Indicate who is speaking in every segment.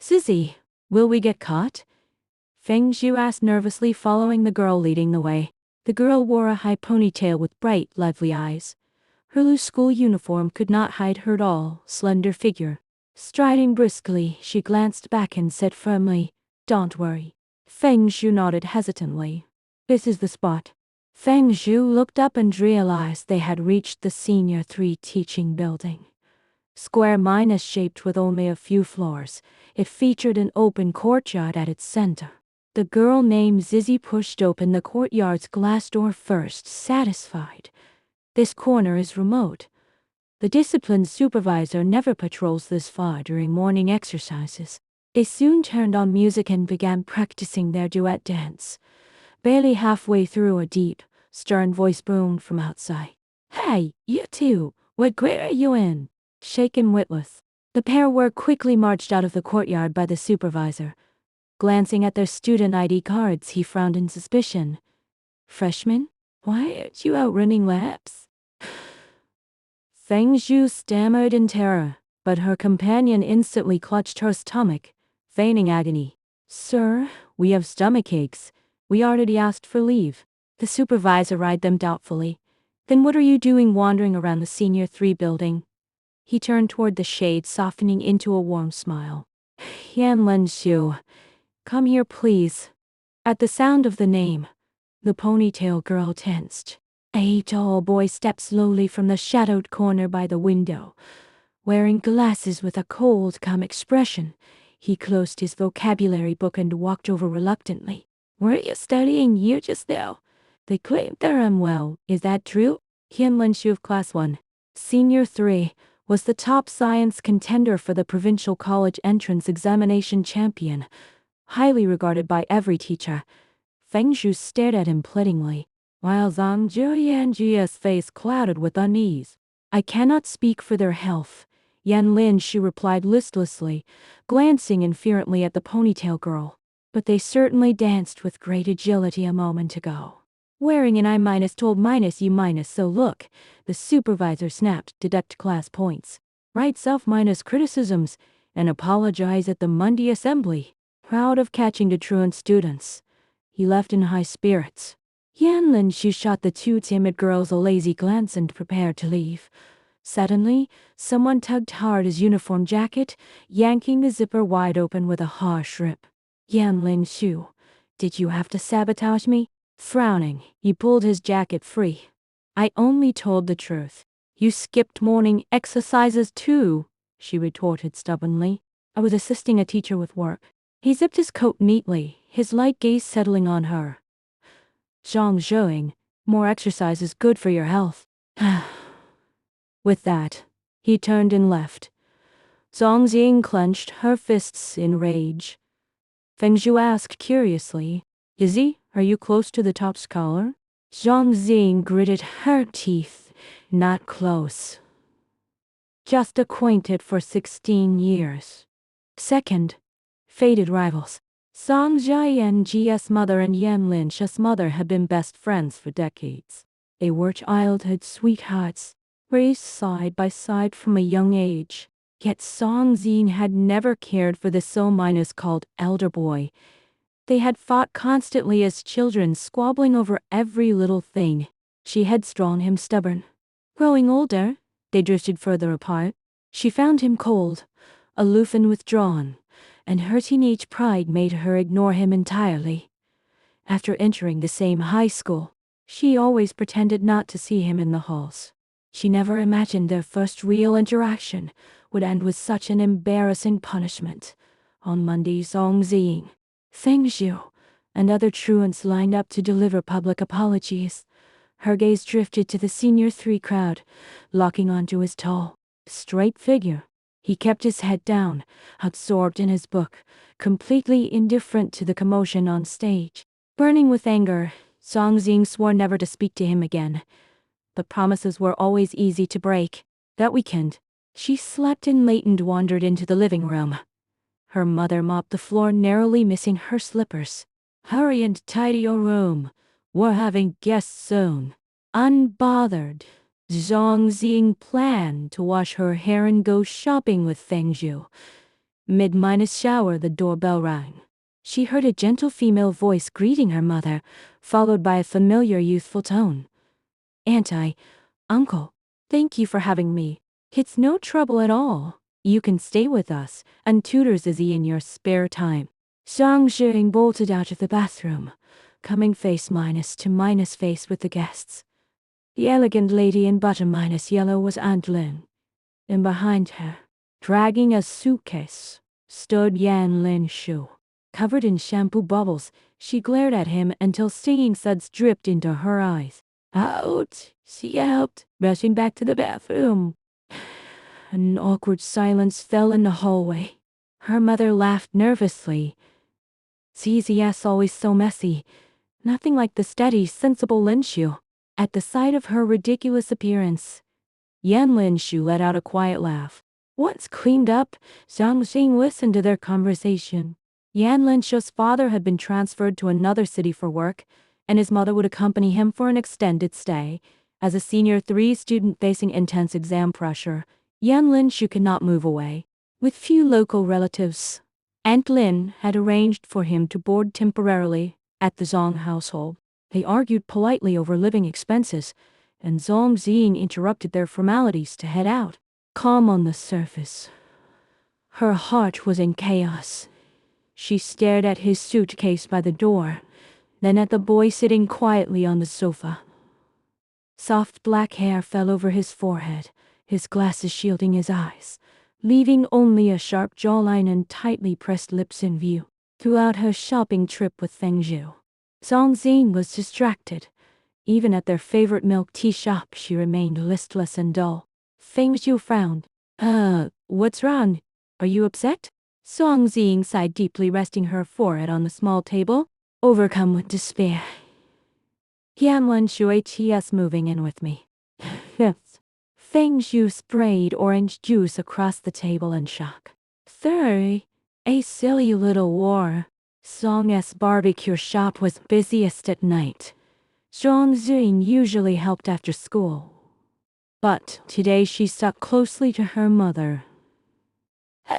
Speaker 1: Sissy, will we get caught? Feng Zhu asked nervously, following the girl leading the way. The girl wore a high ponytail with bright, lively eyes. Her loose school uniform could not hide her tall, slender figure. Striding briskly, she glanced back and said firmly, "Don't worry." Feng Zhu nodded hesitantly. "This is the spot." Feng Zhu looked up and realized they had reached the Senior 3 teaching building. Square minus shaped with only a few floors, it featured an open courtyard at its center. The girl named Zizzy pushed open the courtyard's glass door first, satisfied. This corner is remote. The discipline supervisor never patrols this far during morning exercises. They soon turned on music and began practicing their duet dance. Barely halfway through, a deep, stern voice boomed from outside. "Hey, you two, what grade are you in?" Shaken witless, the pair were quickly marched out of the courtyard by the supervisor. Glancing at their student ID cards, he frowned in suspicion. "Freshmen? Why aren't you out running laps?" Feng Zhu stammered in terror, but her companion instantly clutched her stomach, feigning agony. "Sir, we have stomach aches. We already asked for leave." The supervisor eyed them doubtfully. "Then what are you doing wandering around the Senior 3 building?" He turned toward the shade, softening into a warm smile. "Yanlin Xu, come here please." At the sound of the name, the ponytail girl tensed. A tall boy stepped slowly from the shadowed corner by the window. Wearing glasses with a cold, calm expression, he closed his vocabulary book and walked over reluctantly. "Were you studying here just now? They claim they're unwell. Is that true?" Yanlin Xu of Class 1, Senior 3, was the top science contender for the provincial college entrance examination champion, highly regarded by every teacher. Feng Zhu stared at him pleadingly, while Zhang Zhuyanji's face clouded with unease. "I cannot speak for their health," Yanlin Xu replied listlessly, glancing inferently at the ponytail girl. "But they certainly danced with great agility a moment ago." "Wearing an I- told -U-, so look," the supervisor snapped, "deduct class points. Write self-criticisms, and apologize at the Monday assembly." Proud of catching the truant students, he left in high spirits. Yanlin Xu shot the two timid girls a lazy glance and prepared to leave. Suddenly, someone tugged hard his uniform jacket, yanking the zipper wide open with a harsh rip. "Yanlin Xu, did you have to sabotage me?" Frowning, he pulled his jacket free. "I only told the truth." "You skipped morning exercises too," she retorted stubbornly. "I was assisting a teacher with work." He zipped his coat neatly, his light gaze settling on her. "Zhang Zhuing, more exercise is good for your health." With that, he turned and left. Zhang Ziying clenched her fists in rage. Feng Zhu asked curiously, "Izzy, are you close to the top scholar?" Zhang Ziying gritted her teeth. "Not close. Just acquainted for 16 years. Second, faded rivals. Zhang Zhiyanji's mother and Yanlin Shu's mother had been best friends for decades. They were childhood sweethearts, raised side by side from a young age. Yet Zhang Ziying had never cared for the so-called elder boy. They had fought constantly as children, squabbling over every little thing. She headstrong, him stubborn. Growing older, they drifted further apart. She found him cold, aloof and withdrawn, and her teenage pride made her ignore him entirely. After entering the same high school, she always pretended not to see him in the halls. She never imagined their first real interaction would end with such an embarrassing punishment. On Monday, Zhang Ziying, Feng Zhu, and other truants lined up to deliver public apologies. Her gaze drifted to the Senior 3 crowd, locking onto his tall, straight figure. He kept his head down, absorbed in his book, completely indifferent to the commotion on stage. Burning with anger, Zhang Ziying swore never to speak to him again. But promises were always easy to break. That weekend, she slept in late and wandered into the living room. Her mother mopped the floor, narrowly missing her slippers. "Hurry and tidy your room. We're having guests soon." Unbothered, Zhang Ziying planned to wash her hair and go shopping with Feng Zhu. Mid-shower, the doorbell rang. She heard a gentle female voice greeting her mother, followed by a familiar youthful tone. Auntie, Uncle, thank you for having me. It's no trouble at all. You can stay with us and tutor Izzy in your spare time. Zhang Zhiying bolted out of the bathroom, coming face to face with the guests. The elegant lady in butter yellow was Aunt Lin, and behind her, dragging a suitcase, stood Yan Lin Shu. Covered in shampoo bubbles, she glared at him until stinging suds dripped into her eyes. Out, she yelped, rushing back to the bathroom. An awkward silence fell in the hallway. Her mother laughed nervously. CZS always so messy. Nothing like the steady, sensible Lin Shu. At the sight of her ridiculous appearance, Yan Lin Shu let out a quiet laugh. Once cleaned up, Zhang Xing listened to their conversation. Yan Lin Shu's father had been transferred to another city for work, and his mother would accompany him for an extended stay. As a senior 3 student facing intense exam pressure, Yan Lin Shu could not move away. With few local relatives, Aunt Lin had arranged for him to board temporarily at the Zhang household. They argued politely over living expenses, and Zhang Ziying interrupted their formalities to head out. Calm on the surface, her heart was in chaos. She stared at his suitcase by the door, then at the boy sitting quietly on the sofa. Soft black hair fell over his forehead, his glasses shielding his eyes, leaving only a sharp jawline and tightly pressed lips in view. Throughout her shopping trip with Feng Zhu, Zhang Ziying was distracted. Even at their favorite milk tea shop, she remained listless and dull. Feng Zhu frowned. What's wrong? Are you upset? Zhang Ziying sighed deeply, resting her forehead on the small table, overcome with despair. Yan Lin Shu HES moving in with me. Fifth. Feng Zhu sprayed orange juice across the table in shock. Third. A silly little war. Zhang's barbecue shop was busiest at night. Zhang Ziying usually helped after school, but today she stuck closely to her mother.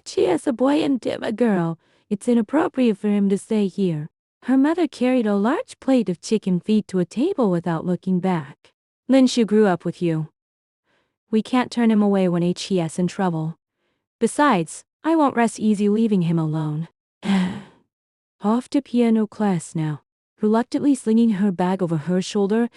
Speaker 1: She has a boy and Tim a girl. It's inappropriate for him to stay here. Her mother carried a large plate of chicken feet to a table without looking back. Lin Shu grew up with you. We can't turn him away when HE's in trouble. Besides, I won't rest easy leaving him alone. Off to piano class now. Reluctantly slinging her bag over her shoulder,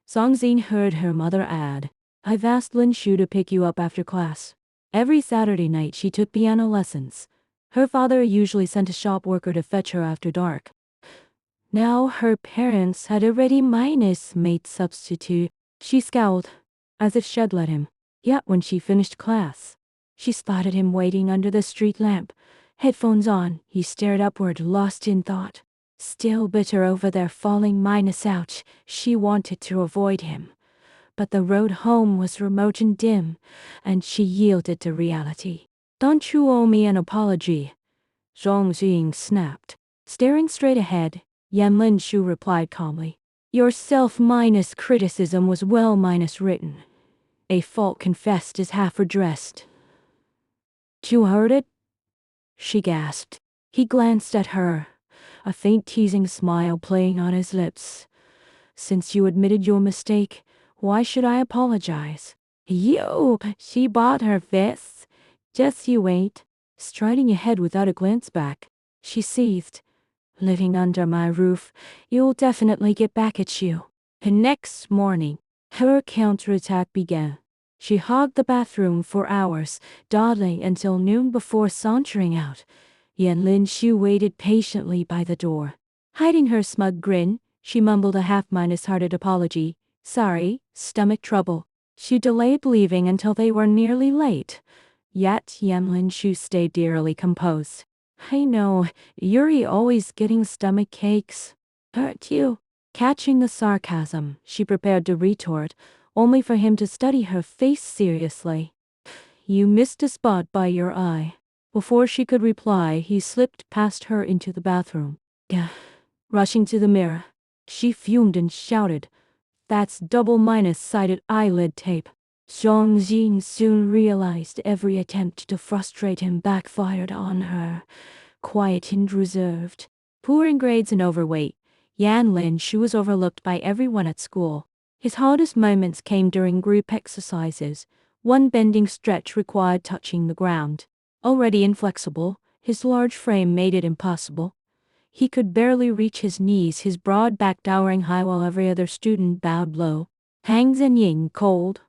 Speaker 1: Zhang Ziying heard her mother add, I've asked Lin Shu to pick you up after class. Every Saturday night she took piano lessons. Her father usually sent a shop worker to fetch her after dark. Now her parents had a ready-made substitute. She scowled, as if she'd let him. Yet when she finished class, she spotted him waiting under the street lamp. Headphones on, he stared upward, lost in thought. Still bitter over their falling ouch, she wanted to avoid him. But the road home was remote and dim, and she yielded to reality. Don't you owe me an apology? Zhang Ziying snapped. Staring straight ahead, Yan Lin Shu replied calmly. Your self-criticism was well-written. A fault confessed is half redressed. You heard it? She gasped. He glanced at her, a faint teasing smile playing on his lips. Since you admitted your mistake, why should I apologize? She bought her fists. Just you wait. Striding ahead without a glance back, she seethed. Living under my roof, you'll definitely get back at you. The next morning, her counterattack began. She hogged the bathroom for hours, dawdling until noon before sauntering out. Yan Lin Shu waited patiently by the door. Hiding her smug grin, she mumbled a half-hearted apology. Sorry, stomach trouble. She delayed leaving until they were nearly late. Yet Yan Lin Shu stayed eerily composed. I know, you're always getting stomach aches. Aren't you? Catching the sarcasm, she prepared to retort, only for him to study her face seriously. You missed a spot by your eye. Before she could reply, he slipped past her into the bathroom. Rushing to the mirror, she fumed and shouted, That's double-sided eyelid tape. Zhang Jing soon realized every attempt to frustrate him backfired on her. Quiet and reserved, poor in grades and overweight, Yan Linshu was overlooked by everyone at school. His hardest moments came during group exercises. One bending stretch required touching the ground. Already inflexible, his large frame made it impossible. He could barely reach his knees, his broad back towering high while every other student bowed low. Tang Zenying, cold,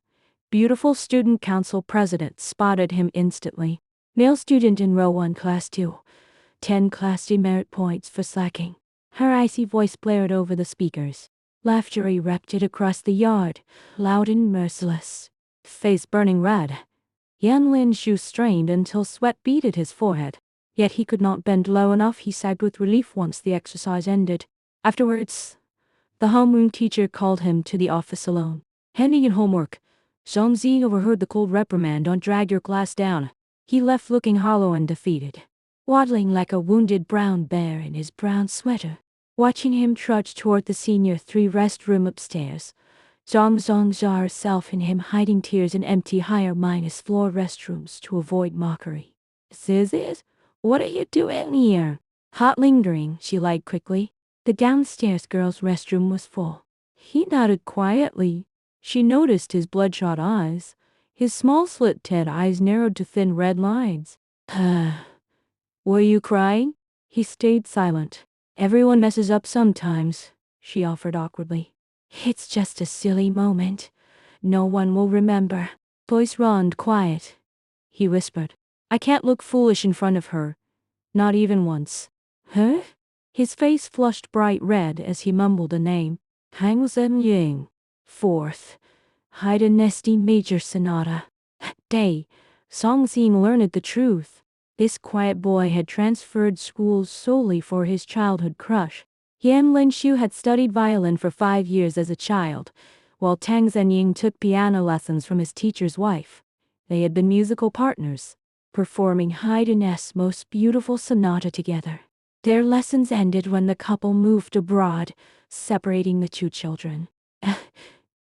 Speaker 1: beautiful student council president, spotted him instantly. Male student in row 1, class 2. 10 class demerit points for slacking. Her icy voice blared over the speakers. Laughter erupted across the yard, loud and merciless. Face burning red. Yan Linshu strained until sweat beaded his forehead. Yet he could not bend low enough. He sagged with relief once the exercise ended. Afterwards, the homeroom teacher called him to the office alone. Handing in homework. Zhang Zi overheard the cold reprimand. Don't drag your class down. He left looking hollow and defeated, waddling like a wounded brown bear in his brown sweater. Watching him trudge toward the senior 3 restroom upstairs, Zhang saw herself in him hiding tears in empty higher-floor restrooms to avoid mockery. Sis, what are you doing here? Hot lingering, she lied quickly. The downstairs girls' restroom was full. He nodded quietly. She noticed his bloodshot eyes. His small slit-ted eyes narrowed to thin red lines. Were you crying? He stayed silent. Everyone messes up sometimes, she offered awkwardly. It's just a silly moment. No one will remember. Voice rond quiet. He whispered. I can't look foolish in front of her. Not even once. Huh? His face flushed bright red as he mumbled a name. Hang Zenying. 4th. Haida Major Sonata. Day. Song Xing learned the truth. This quiet boy had transferred schools solely for his childhood crush. Yan Linshu had studied violin for 5 years as a child, while Tang Zenying took piano lessons from his teacher's wife. They had been musical partners, performing Haydn's most beautiful sonata together. Their lessons ended when the couple moved abroad, separating the 2 children.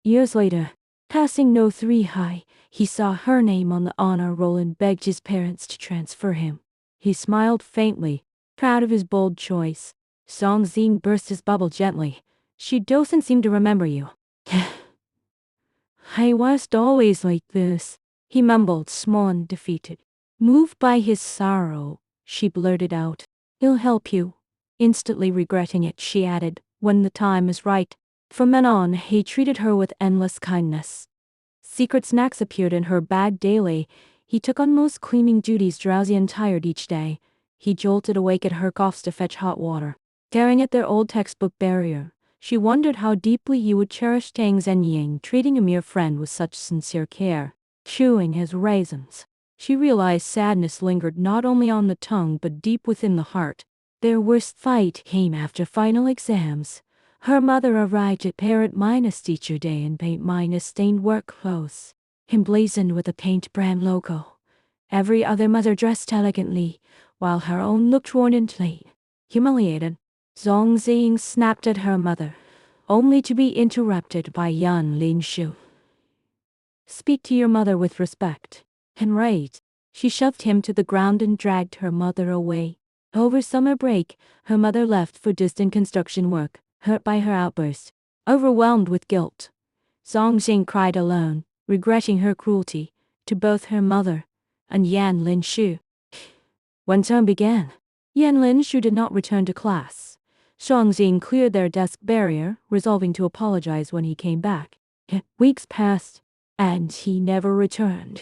Speaker 1: Years later, passing No 3 High, he saw her name on the honor roll and begged his parents to transfer him. He smiled faintly, proud of his bold choice. Song Xing burst his bubble gently. She doesn't seem to remember you. I was always like this, he mumbled, small and defeated. Moved by his sorrow, she blurted out. He'll help you. Instantly regretting it, she added, when the time is right. From then on, he treated her with endless kindness. Secret snacks appeared in her bag daily. He took on most cleaning duties, drowsy and tired each day. He jolted awake at her coughs to fetch hot water. Staring at their old textbook barrier, she wondered how deeply he would cherish Tang Zenying, treating a mere friend with such sincere care. Chewing his raisins, she realized sadness lingered not only on the tongue but deep within the heart. Their worst fight came after final exams. Her mother arrived at parent-teacher day in paint-stained work clothes, emblazoned with a paint brand logo. Every other mother dressed elegantly, while her own looked worn and plain. Humiliated, Zhang Xing snapped at her mother, only to be interrupted by Yan Linshu. Speak to your mother with respect. Enraged, she shoved him to the ground and dragged her mother away. Over summer break, her mother left for distant construction work, hurt by her outburst, overwhelmed with guilt. Zhang Xing cried alone, regretting her cruelty to both her mother and Yan Linshu. When term began, Yan Linshu did not return to class. Zhang Xing cleared their desk barrier, resolving to apologize when he came back. Weeks passed, and he never returned.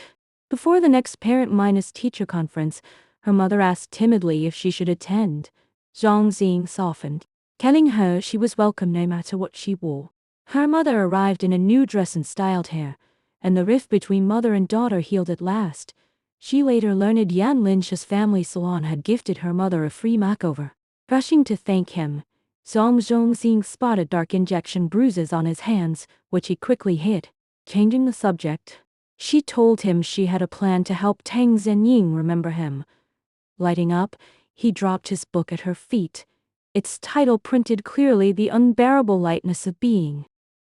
Speaker 1: Before the next parent-teacher conference, her mother asked timidly if she should attend. Zhang Xing softened, telling her she was welcome no matter what she wore. Her mother arrived in a new dress and styled hair, and the rift between mother and daughter healed at last. She later learned Yan Linshu's family salon had gifted her mother a free makeover. Rushing to thank him, Zhang Xing spotted dark injection bruises on his hands, which he quickly hid. Changing the subject, she told him she had a plan to help Tang Zenying remember him. Lighting up, he dropped his book at her feet. Its title printed clearly: The Unbearable Lightness of Being.